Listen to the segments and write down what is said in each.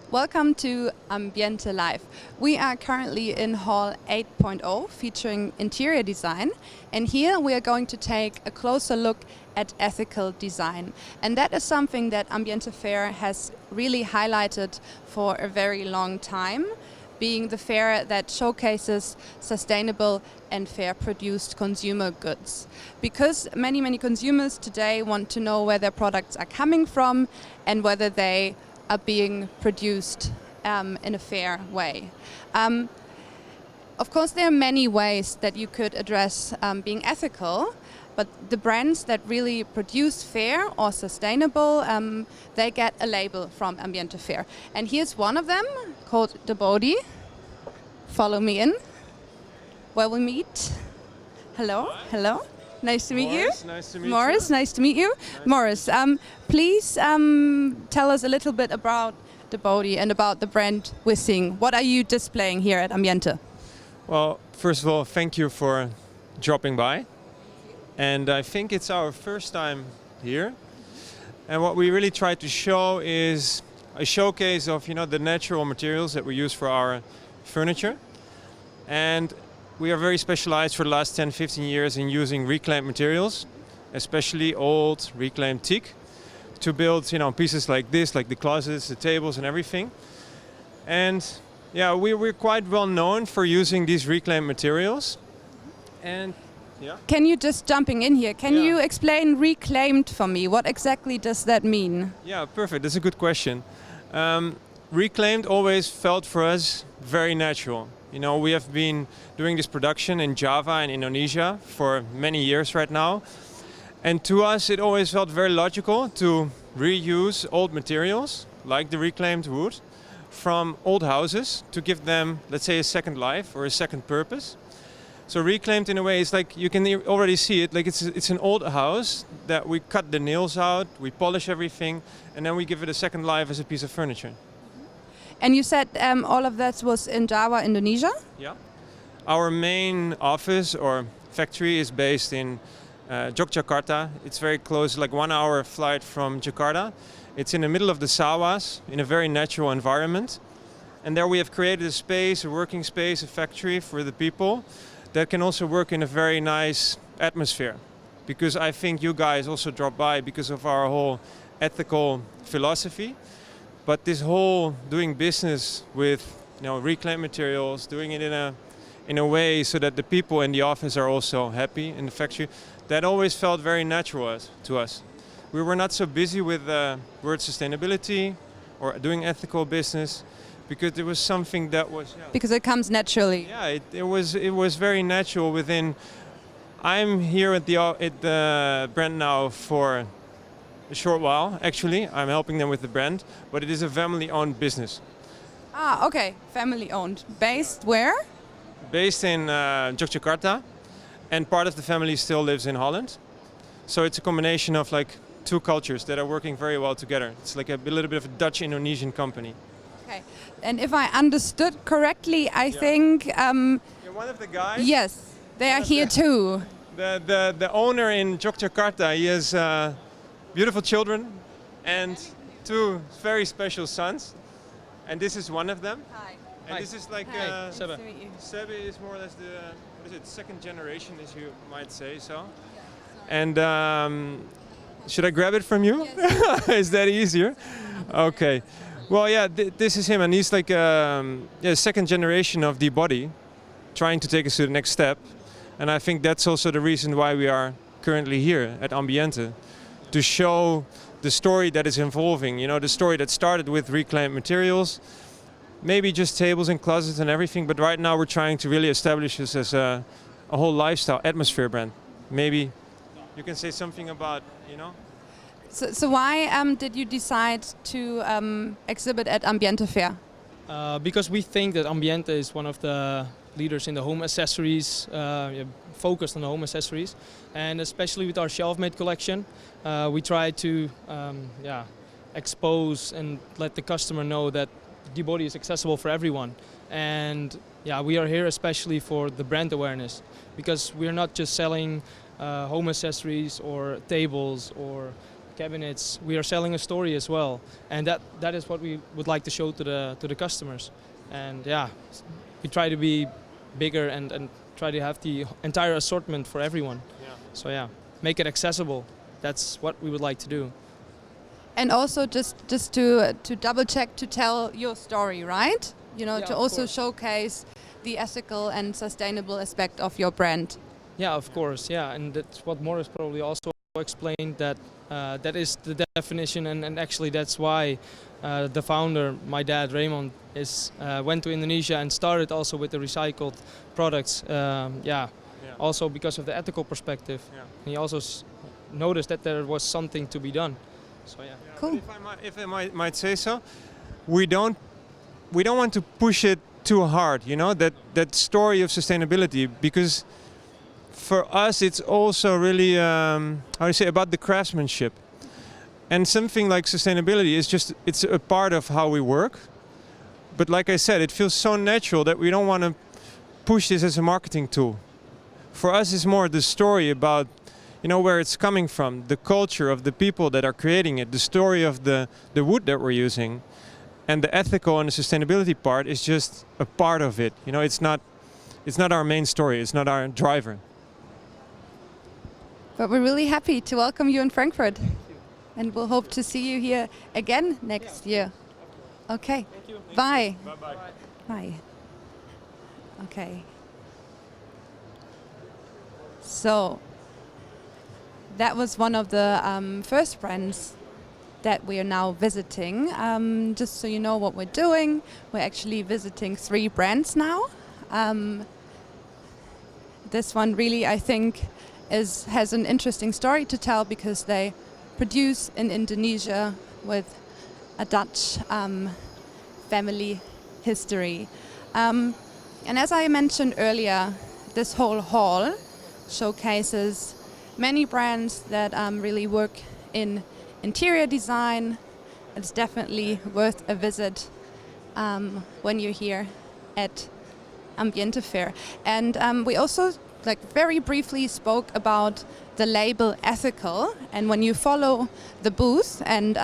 Welcome to Ambiente Live. We are currently in Hall 8.0 featuring interior design, and here we are going to take a closer look at ethical design. And that is something that Ambiente Fair has really highlighted for a very long time, being the fair that showcases sustainable and fair produced consumer goods. Because many consumers today want to know where their products are coming from and whether they are being produced in a fair way. Of course, there are many ways that you could address being ethical, but the brands that really produce fair or sustainable, they get a label from Ambiente Fair. And here's one of them called the Body. Follow me in, where we meet. Hello, hello. Nice to meet you. Nice to meet Morris, you. nice to meet you. Morris, please tell us a little bit about the Body and about the brand we're seeing. What are you displaying here at Ambiente? Well, first of all, thank you for dropping by. And I think it's our first time here. And what we really try to show is a showcase of, the natural materials that we use for our furniture. And we are very specialized for the last 10-15 years in using reclaimed materials, especially old reclaimed teak, to build pieces like this, like the closets, the tables and everything. And yeah, we're quite well known for using these reclaimed materials. And yeah. Can you just jumping in here, can you explain reclaimed for me? What exactly does that mean? Yeah, perfect. That's a good question. Reclaimed always felt for us very natural. We have been doing this production in Java and Indonesia for many years right now. And to us, it always felt very logical to reuse old materials, like the reclaimed wood, from old houses to give them, let's say, a second life or a second purpose. So reclaimed in a way is like, you can already see it, like it's an old house that we cut the nails out, we polish everything, and then we give it a second life as a piece of furniture. And you said all of that was in Java, Indonesia? Yeah. Our main office or factory is based in Yogyakarta. It's very close, like 1 hour flight from Jakarta. It's in the middle of the sawas, in a very natural environment. And there we have created a space, a working space, a factory for the people that can also work in a very nice atmosphere. Because I think you guys also drop by because of our whole ethical philosophy. But this whole doing business with reclaimed materials, doing it in a way so that the people in the office are also happy in the factory, that always felt very natural to us. We were not so busy with the word sustainability or doing ethical business because it was something that was... Yeah, because it comes naturally. Yeah, it was very natural within... I'm here at the brand now for a short while, actually. I'm helping them with the brand, but it is a family-owned business. Ah, okay, family-owned. Based where? Based in Yogyakarta, and part of the family still lives in Holland. So it's a combination of like two cultures that are working very well together. It's like a little bit of a Dutch-Indonesian company. Okay, and if I understood correctly, I think... You're one of the guys? Yes, they are here too. The owner in Yogyakarta, he has beautiful children and two very special sons. And this is one of them. Hi. And Hi. this is like Sebe. Nice to meet you. Sebe is more or less second generation, as you might say so. And should I grab it from you? Yes. Is that easier? Okay. Well, yeah, this is him, and he's like second generation of the Body, trying to take us to the next step. And I think that's also the reason why we are currently here at Ambiente, to show the story that is evolving. The story that started with reclaimed materials, maybe just tables and closets and everything, but right now we're trying to really establish this as a whole lifestyle atmosphere brand. Maybe you can say something about, So why did you decide to exhibit at Ambiente Fair? Because we think that Ambiente is one of the leaders in the home accessories, focused on the home accessories, and especially with our shelf-made collection, we try to expose and let the customer know that the Body is accessible for everyone. And we are here especially for the brand awareness, because we are not just selling home accessories or tables or cabinets, we are selling a story as well, and that is what we would like to show to the customers. And yeah, we try to be bigger and try to have the entire assortment for everyone. Yeah. So yeah, make it accessible. That's what we would like to do. And also just to double check, to tell your story, right? You know, Yeah, to of also course. showcase the ethical and sustainable aspect of your brand. Yeah, of course. Yeah, and that's what Morris probably also explained, that that is the definition, and actually that's why the founder, my dad Raymond, went to Indonesia and started also with the recycled products. Yeah. Also because of the ethical perspective. Yeah. And he also noticed that there was something to be done. So yeah. Cool. If I might say so, we don't want to push it too hard, you know, that story of sustainability, because for us it's also really how do you say, about the craftsmanship. And something like sustainability is just, it's a part of how we work. But like I said, it feels so natural that we don't want to push this as a marketing tool. For us it's more the story about, you know, where it's coming from, the culture of the people that are creating it, the story of the wood that we're using. And the ethical and the sustainability part is just a part of it. You know, it's not our main story, it's not our driver. But we're really happy to welcome you in Frankfurt. And we'll hope to see you here again next year. Okay. Thank you. Bye. Bye-bye. Bye. Okay. So that was one of the first brands that we are now visiting. Just so you know what we're doing, we're actually visiting 3 brands now. This one really, I think, has an interesting story to tell, because they produce in Indonesia with a Dutch family history. And as I mentioned earlier, this whole hall showcases many brands that really work in interior design. It's definitely worth a visit when you're here at Ambiente Fair. And we also very briefly spoke about the label ethical, and when you follow the booth, and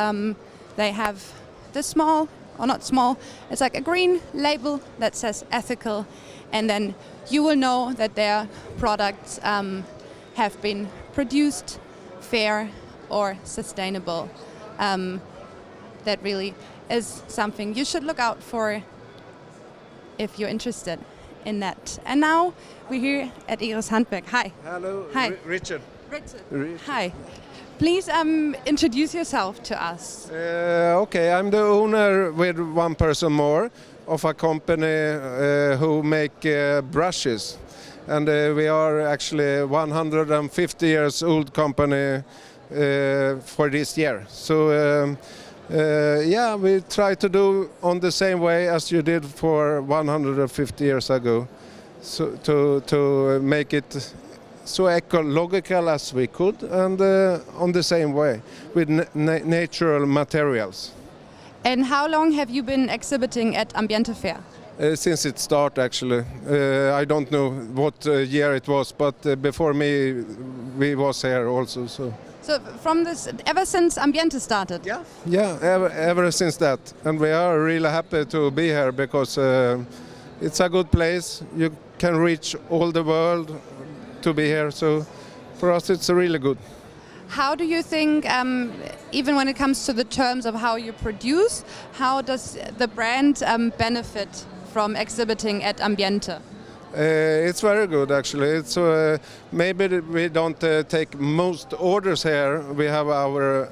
they have this small, or not small, it's like a green label that says ethical, and then you will know that their products have been produced fair or sustainable. That really is something you should look out for if you're interested in that. And now we're here at Iris Handwerk. Hi. Hello, Hi. Richard. Richard. Hi. Please introduce yourself to us. Okay, I'm the owner with one person more of a company who make brushes. And we are actually 150 years old company for this year. So yeah, we try to do on the same way as you did for 150 years ago. So to make it so ecological as we could, and on the same way with natural materials. And how long have you been exhibiting at Ambiente Fair? Since it started, actually. I don't know what year it was, but before me, we was here also. So from this, ever since Ambiente started? Yeah, ever since that. And we are really happy to be here, because it's a good place. You can reach all the world to be here. So for us, it's really good. How do you think, even when it comes to the terms of how you produce, how does the brand benefit from exhibiting at Ambiente? It's very good, actually. It's maybe we don't take most orders here. We have our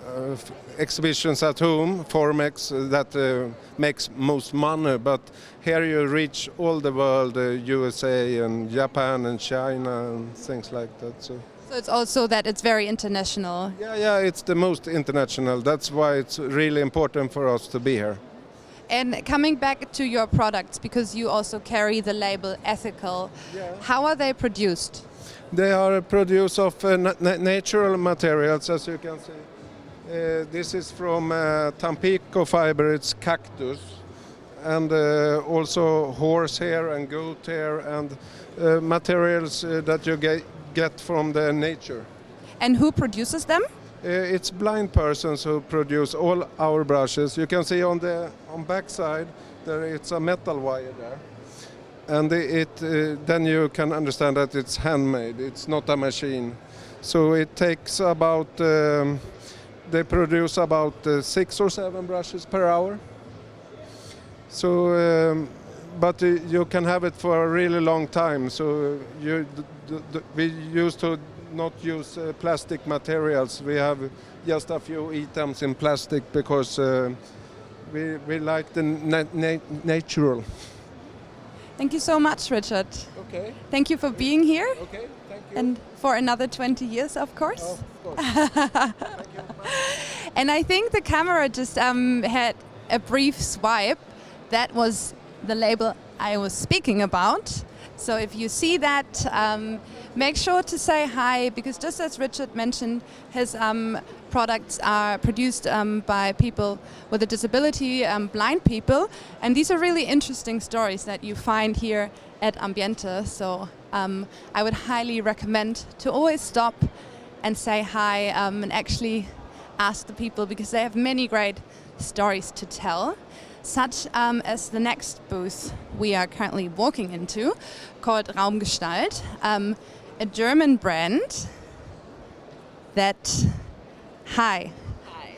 exhibitions at home, Formex, that makes most money. But here you reach all the world, USA and Japan and China and things like that. So it's also that it's very international. Yeah, it's the most international. That's why it's really important for us to be here. And coming back to your products, because you also carry the label ethical, how are they produced? They are produced of natural materials, as you can see. This is from Tampico fiber, it's cactus, and also horsehair and goat hair, and materials that you get from the nature. And who produces them? It's blind persons who produce all our brushes. You can see on back side there it's a metal wire there, and then you can understand that it's handmade. It's not a machine. So it takes about they produce about 6 or 7 brushes per hour. So, but you can have it for a really long time. So we used to not use plastic materials. We have just a few items in plastic because we like the natural. Thank you so much, Richard. Okay. Thank you for being here. Okay, thank you. And for another 20 years, of course. Of course. Thank you. And I think the camera just had a brief swipe. That was the label I was speaking about. So if you see that, make sure to say hi, because just as Richard mentioned, his products are produced by people with a disability, blind people, and these are really interesting stories that you find here at Ambiente. So I would highly recommend to always stop and say hi and actually ask the people, because they have many great stories to tell, such as the next booth we are currently walking into, called Raumgestalt, a German brand that... Hi. Hi.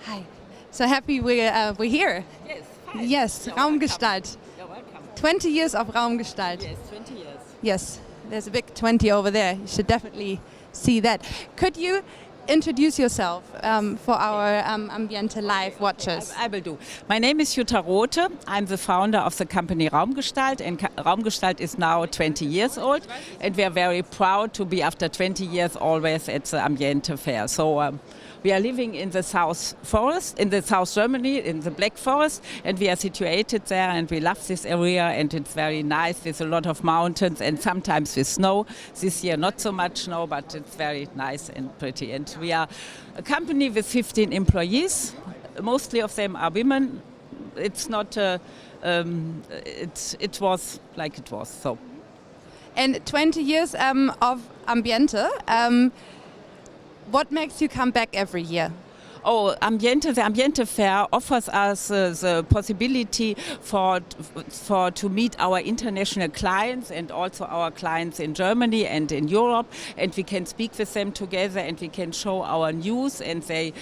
Hi. So happy we're here. Yes, fine. Yes, You're Raumgestalt. welcome. You're welcome. 20 years of Raumgestalt. Yes, 20 years. Yes, there's a big 20 over there. You should definitely see that. Could you introduce yourself for our Ambiente Live watchers? I will do. My name is Jutta Rothe. I'm the founder of the company Raumgestalt, and Raumgestalt is now 20 years old, and we are very proud to be, after 20 years, always at the Ambiente Fair. So we are living in the South Forest, in the South Germany, in the Black Forest, and we are situated there, and we love this area, and it's very nice with a lot of mountains and sometimes with snow. This year not so much snow, but it's very nice and pretty. And we are a company with 15 employees. Mostly of them are women. It's not, it was like it was, so. And 20 years of Ambiente. What makes you come back every year? Oh, Ambiente, the Ambiente Fair offers us the possibility to meet our international clients and also our clients in Germany and in Europe, and we can speak with them together, and we can show our news, and we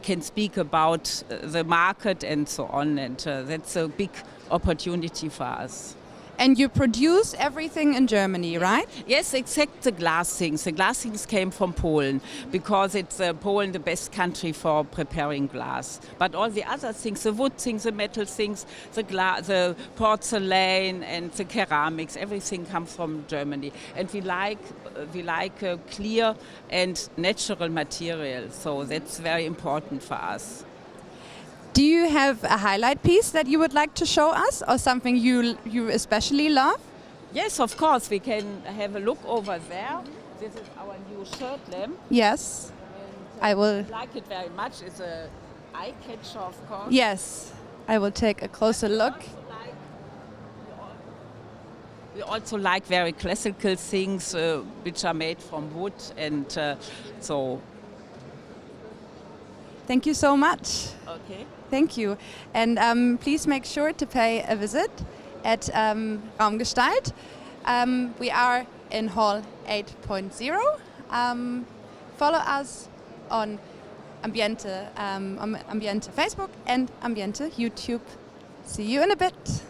can speak about the market and so on, and that's a big opportunity for us. And you produce everything in Germany, right? Yes, except the glass things. The glass things came from Poland, because it's Poland the best country for preparing glass. But all the other things, the wood things, the metal things, the porcelain and the ceramics, everything comes from Germany. And we like clear and natural material, so that's very important for us. Do you have a highlight piece that you would like to show us, or something you especially love? Yes, of course. We can have a look over there. This is our new shirt lamp. Yes, And, I will. like it very much. It's an eye catcher, of course. Yes, I will take a closer look. We also like very classical things which are made from wood, and so. Thank you so much. Okay. Thank you. And please make sure to pay a visit at Raumgestalt. We are in Hall 8.0. Follow us on Ambiente Facebook and Ambiente YouTube. See you in a bit.